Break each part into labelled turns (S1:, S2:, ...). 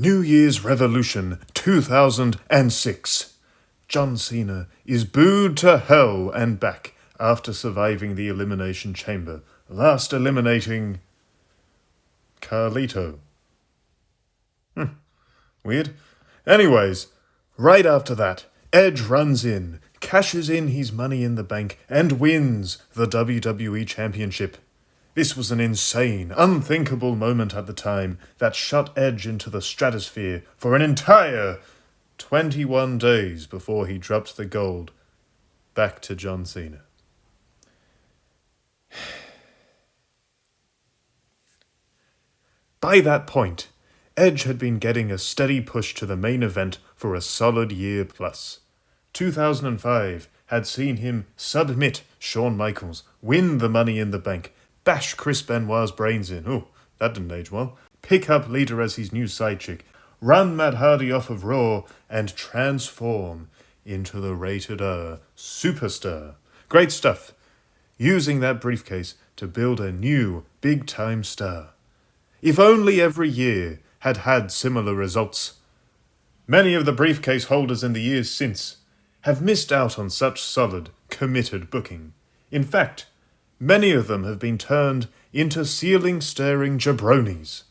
S1: New Year's Revolution 2006. John Cena is booed to hell and back after surviving the Elimination Chamber, last eliminating Carlito. Weird. Anyways, right after that, Edge runs in, cashes in his Money in the Bank, and wins the WWE Championship. This was an insane, unthinkable moment at the time that shot Edge into the stratosphere for an entire 21 days before he dropped the gold back to John Cena. By that point, Edge had been getting a steady push to the main event for a solid year plus. 2005 had seen him submit Shawn Michaels, win the Money in the Bank, bash Chris Benoit's brains in, oh, that didn't age well, pick up Lita as his new side chick, run Matt Hardy off of Raw, and transform into the rated R superstar. Great stuff. Using that briefcase to build a new big-time star. If only every year had had similar results. Many of the briefcase holders in the years since have missed out on such solid, committed booking. In fact, many of them have been turned into ceiling-staring jabronis,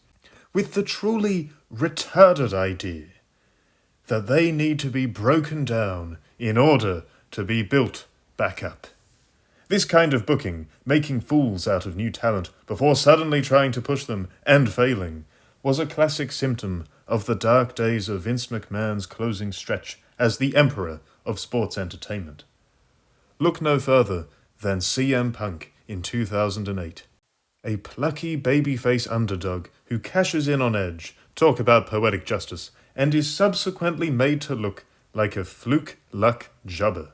S1: with the truly retarded idea that they need to be broken down in order to be built back up. This kind of booking, making fools out of new talent before suddenly trying to push them and failing, was a classic symptom of the dark days of Vince McMahon's closing stretch as the emperor of sports entertainment. Look no further than CM Punk in 2008. A plucky babyface underdog who cashes in on Edge, talk about poetic justice, and is subsequently made to look like a fluke luck jobber,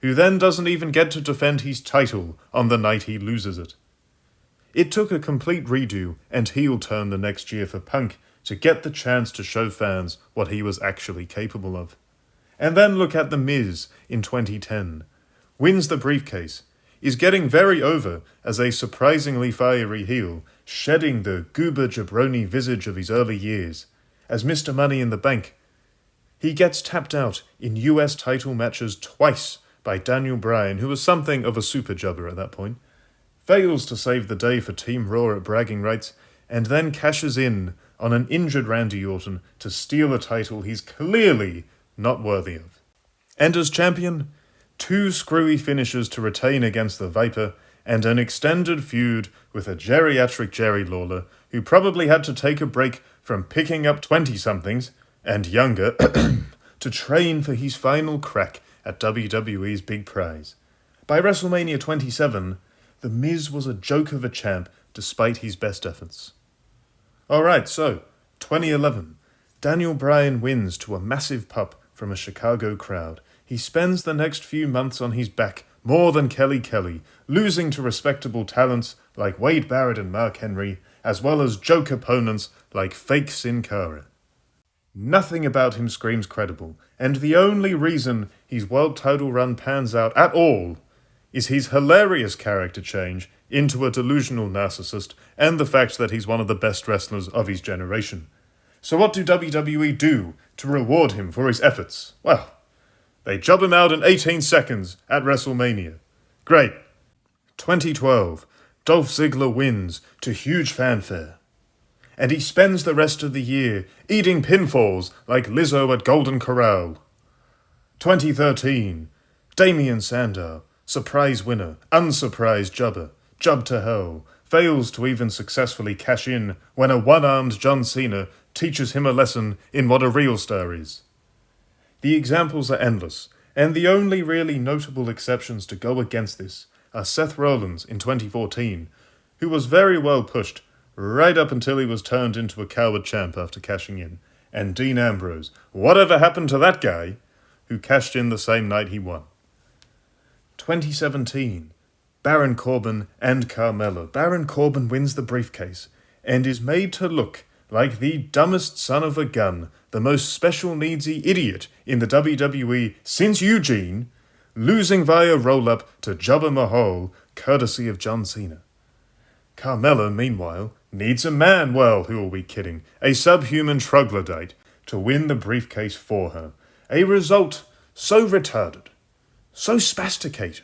S1: who then doesn't even get to defend his title on the night he loses it. It took a complete redo and heel turn the next year for Punk to get the chance to show fans what he was actually capable of. And then look at The Miz in 2010. Wins the briefcase, is getting very over as a surprisingly fiery heel, shedding the goober jabroni visage of his early years. As Mr. Money in the Bank, he gets tapped out in US title matches twice by Daniel Bryan, who was something of a super jobber at that point, fails to save the day for Team Raw at bragging rights, and then cashes in on an injured Randy Orton to steal a title he's clearly not worthy of. And as champion, 2 screwy finishes to retain against the Viper, and an extended feud with a geriatric Jerry Lawler, who probably had to take a break from picking up 20-somethings, and younger, to train for his final crack at WWE's big prize. By WrestleMania 27, The Miz was a joke of a champ despite his best efforts. Alright, so, 2011. Daniel Bryan wins to a massive pop from a Chicago crowd. He spends the next few months on his back more than Kelly, losing to respectable talents like Wade Barrett and Mark Henry, as well as joke opponents like fake Sin Cara. Nothing about him screams credible, and the only reason his world title run pans out at all is his hilarious character change into a delusional narcissist and the fact that he's one of the best wrestlers of his generation. So what do WWE do to reward him for his efforts? Well, they job him out in 18 seconds at WrestleMania. Great. 2012, Dolph Ziggler wins to huge fanfare. And he spends the rest of the year eating pinfalls like Lizzo at Golden Corral. 2013, Damien Sandow, surprise winner, unsurprised jobber, job to hell, fails to even successfully cash in when a one-armed John Cena teaches him a lesson in what a real star is. The examples are endless, and the only really notable exceptions to go against this are Seth Rollins in 2014, who was very well pushed right up until he was turned into a coward champ after cashing in, and Dean Ambrose, whatever happened to that guy, who cashed in the same night he won. 2017, Baron Corbin and Carmella. Baron Corbin wins the briefcase, and is made to look like the dumbest son of a gun, the most special needsy idiot in the WWE since Eugene, losing via roll-up to Jobber Mahal, courtesy of John Cena. Carmella, meanwhile, needs a man, well, who are we kidding, a subhuman troglodyte, to win the briefcase for her. A result so retarded, so spasticated,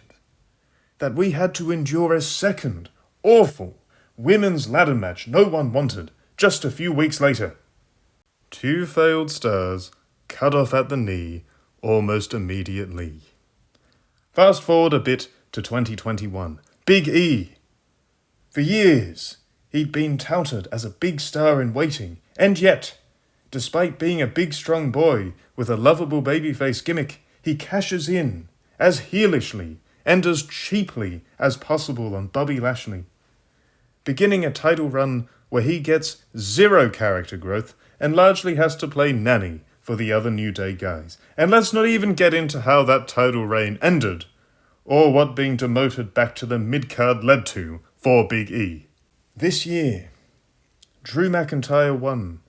S1: that we had to endure a second, awful, women's ladder match no one wanted just a few weeks later. 2 failed stars, cut off at the knee, almost immediately. Fast forward a bit to 2021. Big E. For years, he'd been touted as a big star in waiting, and yet, despite being a big strong boy with a lovable babyface gimmick, he cashes in as heelishly and as cheaply as possible on Bobby Lashley, beginning a title run where he gets 0 character growth and largely has to play nanny for the other New Day guys. And let's not even get into how that title reign ended, or what being demoted back to the mid-card led to for Big E. This year, Drew McIntyre won,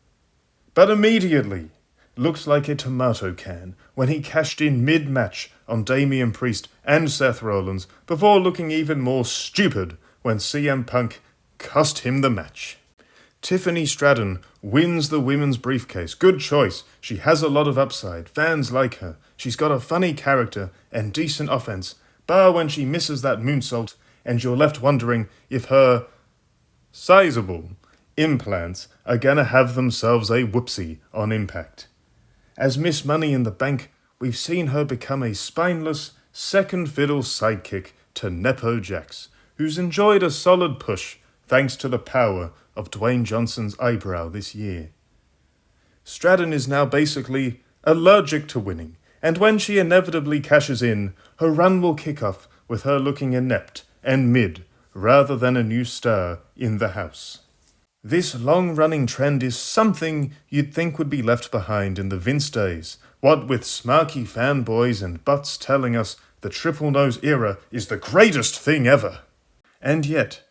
S1: but immediately looked like a tomato can when he cashed in mid-match on Damien Priest and Seth Rollins before looking even more stupid when CM Punk cost him the match. Tiffany Stratton wins the women's briefcase. Good choice. She has a lot of upside. Fans like her. She's got a funny character and decent offense, bar when she misses that moonsault and you're left wondering if her sizable implants are gonna have themselves a whoopsie on Impact. As Miss Money in the Bank, we've seen her become a spineless, second fiddle sidekick to Nepo Jax, who's enjoyed a solid push thanks to the power of Dwayne Johnson's eyebrow this year. Stratton is now basically allergic to winning, and when she inevitably cashes in, her run will kick off with her looking inept and mid, rather than a new star in the house. This long-running trend is something you'd think would be left behind in the Vince days, what with smarky fanboys and butts telling us the Triple Nose era is the greatest thing ever. And yet,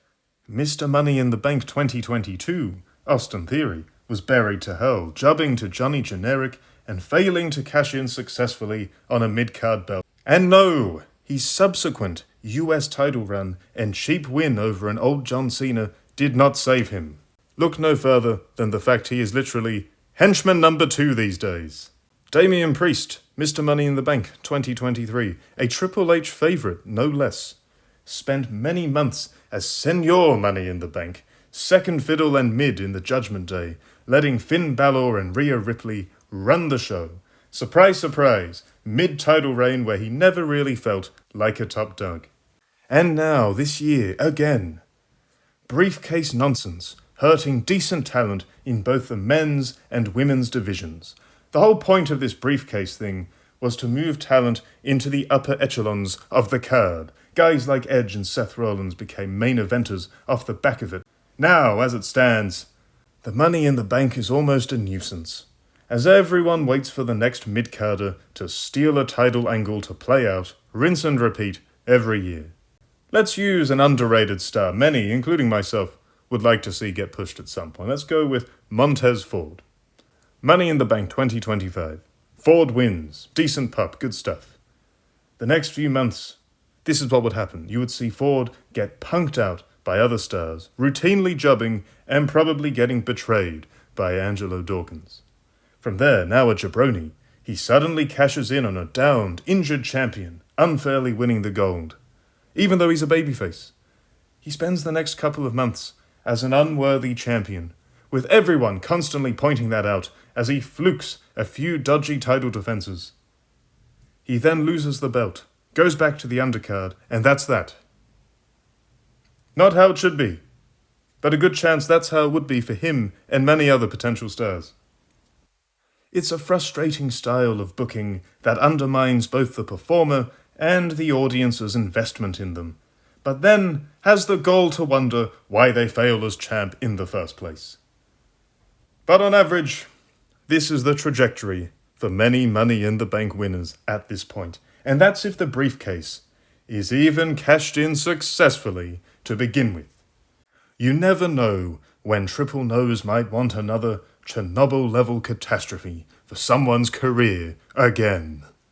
S1: Mr. Money in the Bank 2022, Austin Theory, was buried to hell, jobbing to Johnny Generic and failing to cash in successfully on a mid-card belt. And no, his subsequent US title run and cheap win over an old John Cena did not save him. Look no further than the fact he is literally henchman number 2 these days. Damien Priest, Mr. Money in the Bank 2023, a Triple H favourite, no less, spent many months as Senor Money in the Bank, second fiddle and mid in the Judgment Day, letting Finn Balor and Rhea Ripley run the show. Surprise, surprise, mid-title reign where he never really felt like a top dog. And now, this year, again, briefcase nonsense, hurting decent talent in both the men's and women's divisions. The whole point of this briefcase thing was to move talent into the upper echelons of the card. Guys like Edge and Seth Rollins became main eventers off the back of it. Now, as it stands, the Money in the Bank is almost a nuisance, as everyone waits for the next mid-carder to steal a title angle to play out, rinse and repeat, every year. Let's use an underrated star many, including myself, would like to see get pushed at some point. Let's go with Montez Ford. Money in the Bank 2025. Ford wins. Decent pup. Good stuff. The next few months, this is what would happen. You would see Ford get punked out by other stars, routinely jobbing and probably getting betrayed by Angelo Dawkins. From there, now a jabroni, he suddenly cashes in on a downed, injured champion, unfairly winning the gold. Even though he's a babyface, he spends the next couple of months as an unworthy champion, with everyone constantly pointing that out as he flukes a few dodgy title defenses. He then loses the belt, goes back to the undercard, and that's that. Not how it should be, but a good chance that's how it would be for him and many other potential stars. It's a frustrating style of booking that undermines both the performer and the audience's investment in them, but then has the gall to wonder why they fail as champ in the first place. But on average, this is the trajectory for many Money in the Bank winners at this point, and that's if the briefcase is even cashed in successfully to begin with. You never know when Triple Nose might want another Chernobyl-level catastrophe for someone's career again.